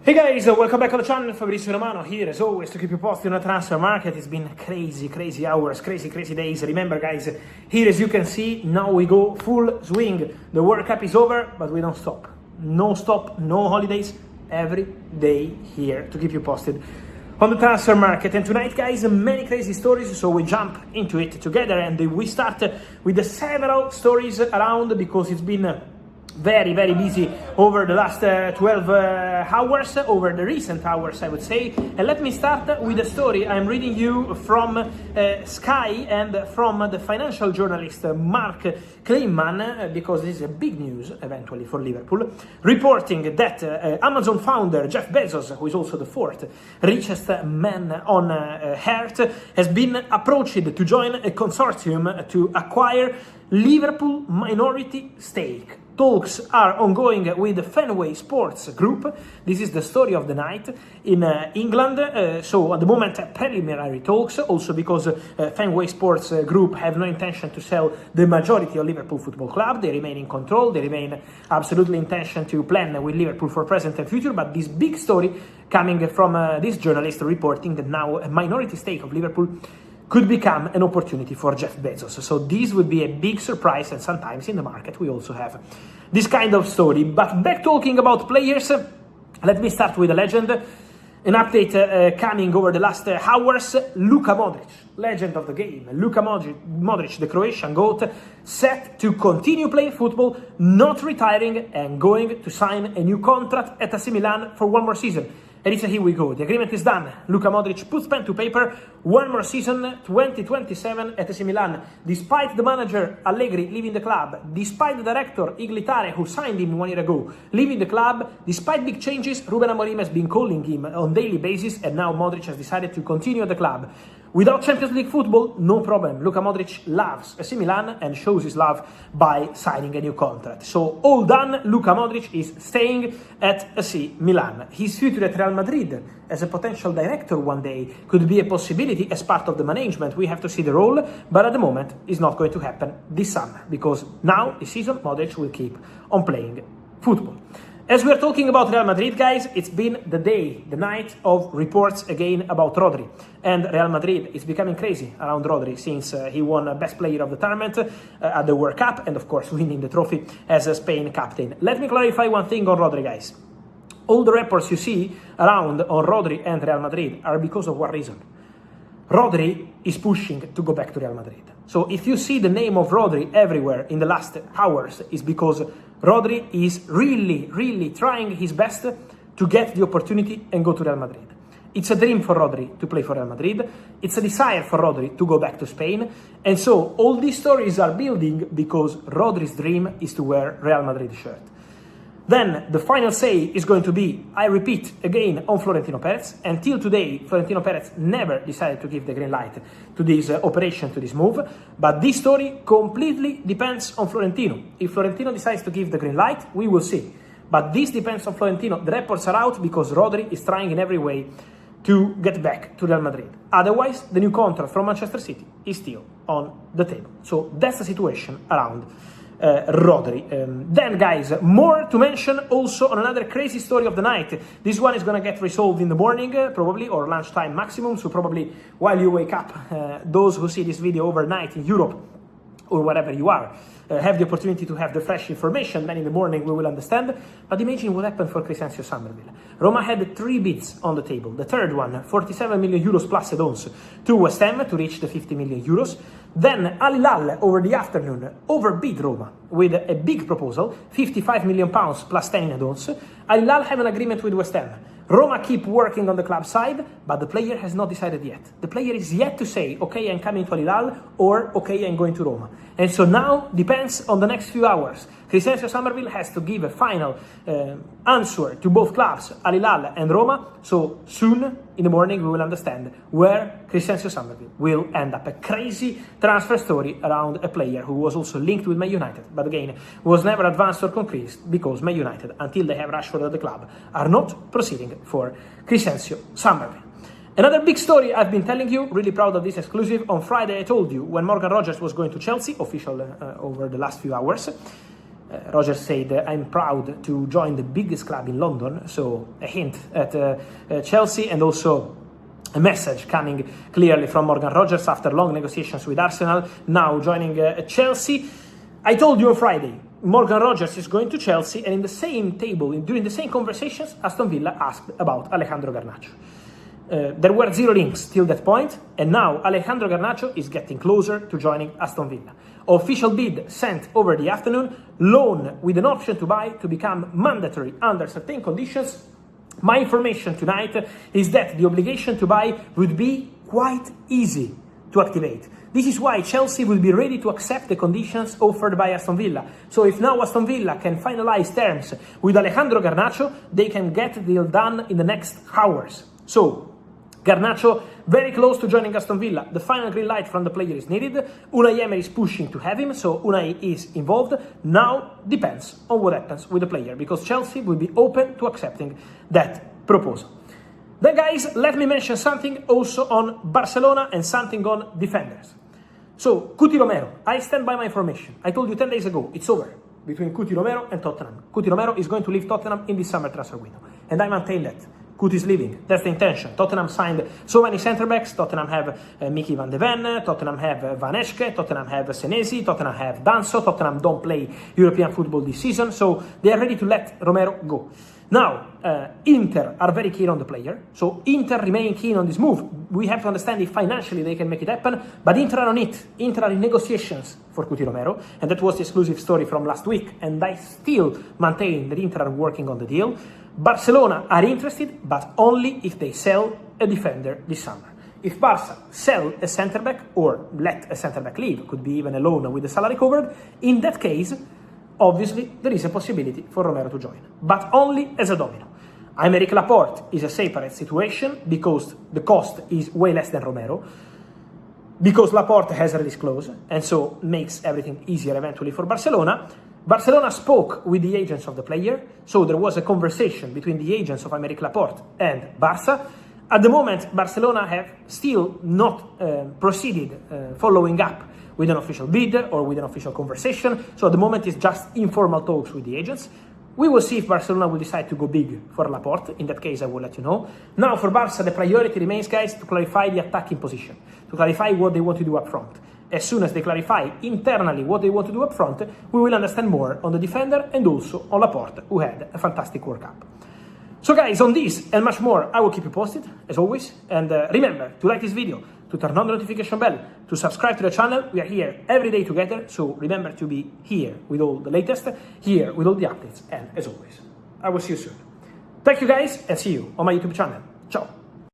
Hey guys, welcome back on the channel. Fabrizio Romano here as always to keep you posted on the transfer market. It's been crazy hours, crazy days. Remember guys, here as you can see, now we go full swing. The World Cup is over, but we don't stop. No stop, no holidays, every day here to keep you posted on the transfer market. And tonight guys, many crazy stories, so we jump into it together and we start with the several stories around because it's been very busy over the last 12 hours, over the recent hours I would say. And let me start with a story I'm reading you from Sky and from the financial journalist Mark Kleinman, because this is a big news eventually for Liverpool, reporting that Amazon founder Jeff Bezos, who is also the fourth richest man on earth, has been approached to join a consortium to acquire Liverpool minority stake. Talks are ongoing with the Fenway Sports Group. This is the story of the night in England. So at the moment, preliminary talks, also because Fenway Sports Group have no intention to sell the majority of Liverpool Football Club. They remain in control. They remain absolutely intention to plan with Liverpool for present and future. But this big story coming from this journalist reporting that now a minority stake of Liverpool could become an opportunity for Jeff Bezos. So this would be a big surprise, and sometimes in the market we also have this kind of story. But back talking about players, let me start with a legend. An update coming over the last hours. Luka Modric, legend of the game. Luka Modric, the Croatian GOAT, set to continue playing football, not retiring, and going to sign a new contract at AC Milan for one more season. And it's a here we go. The agreement is done. Luka Modric puts pen to paper. One more season, 2027 at AC Milan. Despite the manager Allegri leaving the club, despite the director Iglitare, who signed him 1 year ago, leaving the club, despite big changes, Ruben Amorim has been calling him on daily basis, and now Modric has decided to continue at the club. Without Champions League football, no problem. Luka Modric loves AC Milan and shows his love by signing a new contract. So all done, Luka Modric is staying at AC Milan. His future at Real Madrid as a potential director one day could be a possibility as part of the management. We have to see the role, but at the moment it's not going to happen this summer because now this season Modric will keep on playing football. As we're talking about Real Madrid, guys, it's been the night of reports again about Rodriguez. And Real Madrid is becoming crazy around Rodriguez since he won Best Player of the Tournament at the World Cup and, of course, winning the trophy as a Spain captain. Let me clarify one thing on Rodriguez, guys. All the reports you see around on Rodriguez and Real Madrid are because of one reason. Rodri is pushing to go back to Real Madrid. So if you see the name of Rodri everywhere in the last hours, it's because Rodri is really trying his best to get the opportunity and go to Real Madrid. It's a dream for Rodri to play for Real Madrid. It's a desire for Rodri to go back to Spain. And so all these stories are building because Rodri's dream is to wear Real Madrid shirt. Then the final say is going to be, I repeat again, on Florentino Perez. Until today, Florentino Perez never decided to give the green light to this operation, to this move. But this story completely depends on Florentino. If Florentino decides to give the green light, we will see. But this depends on Florentino. The reports are out because Rodri is trying in every way to get back to Real Madrid. Otherwise, the new contract from Manchester City is still on the table. So that's the situation around Rodri. Then guys, more to mention also on another crazy story of the night. This one is gonna get resolved in the morning probably, or lunchtime maximum, so probably while you wake up, those who see this video overnight in Europe or wherever you are have the opportunity to have the fresh information. Then in the morning we will understand. But imagine what happened for Somerville. Roma had 3 bids on the table. The third one, 47 million euros plus add-ons to West Ham to reach the 50 million euros. Then Al Hilal over the afternoon overbid Roma with a big proposal, 55 million pounds plus 10 in add-ons. Al Hilal have an agreement with West Ham. Roma keep working on the club side, but the player has not decided yet. The player is yet to say, okay, I'm coming to Al Hilal, or okay, I'm going to Roma. And so now depends on the next few hours. Somerville has to give a final answer to both clubs, Al Hilal and Roma. So soon in the morning we will understand where Somerville will end up. A crazy transfer story around a player who was also linked with Man United, but again was never advanced or concrete because Man United, until they have Rashford at the club, are not proceeding for Somerville. Another big story I've been telling you, really proud of this exclusive. On Friday I told you when Morgan Rogers was going to Chelsea, official over the last few hours. Roger said, I'm proud to join the biggest club in London, so a hint at Chelsea, and also a message coming clearly from Morgan Rogers after long negotiations with Arsenal, now joining Chelsea. I told you on Friday, Morgan Rogers is going to Chelsea, and in the same table, during the same conversations, Aston Villa asked about Alejandro Garnacho. There were zero links till that point, and now Alejandro Garnacho is getting closer to joining Aston Villa. Official bid sent over the afternoon, loan with an option to buy to become mandatory under certain conditions. My information tonight is that the obligation to buy would be quite easy to activate. This is why Chelsea will be ready to accept the conditions offered by Aston Villa. So if now Aston Villa can finalize terms with Alejandro Garnacho, they can get the deal done in the next hours. So Garnacho very close to joining Aston Villa. The final green light from the player is needed. Unai Emery is pushing to have him, so Unai is involved. Now depends on what happens with the player, because Chelsea will be open to accepting that proposal. Then guys, let me mention something also on Barcelona and something on defenders. So, Cuti Romero, I stand by my information. I told you 10 days ago, it's over between Cuti Romero and Tottenham. Cuti Romero is going to leave Tottenham in this summer transfer window. And I maintain that. Cuti is leaving. That's the intention. Tottenham signed so many centre-backs. Tottenham have Mickey van de Ven, Tottenham have Van Eschke, Tottenham have Senesi, Tottenham have Danso, Tottenham don't play European football this season, so they are ready to let Romero go. Now, Inter are very keen on the player, so Inter remain keen on this move. We have to understand if financially they can make it happen, but Inter are on it. Inter are in negotiations for Cuti Romero, and that was the exclusive story from last week, and I still maintain that Inter are working on the deal. Barcelona are interested, but only if they sell a defender this summer. If Barca sell a centre-back or let a centre-back leave, could be even a loan with the salary covered, in that case, obviously, there is a possibility for Romero to join, but only as a domino. Aymeric Laporte is a separate situation because the cost is way less than Romero, because Laporte has a release clause, and so makes everything easier eventually for Barcelona. Barcelona spoke with the agents of the player, so there was a conversation between the agents of Aymeric Laporte and Barca. At the moment, Barcelona have still not proceeded following up with an official bid or with an official conversation, so at the moment it's just informal talks with the agents. We will see if Barcelona will decide to go big for Laporte. In that case, I will let you know. Now for Barca, the priority remains, guys, to clarify the attacking position, to clarify what they want to do up front. As soon as they clarify internally what they want to do up front, we will understand more on the defender and also on Laporte, who had a fantastic World Cup. So guys, on this and much more, I will keep you posted, as always. And remember to like this video, to turn on the notification bell, to subscribe to the channel. We are here every day together, so remember to be here with all the latest, here with all the updates, and as always, I will see you soon. Thank you guys, and see you on my YouTube channel.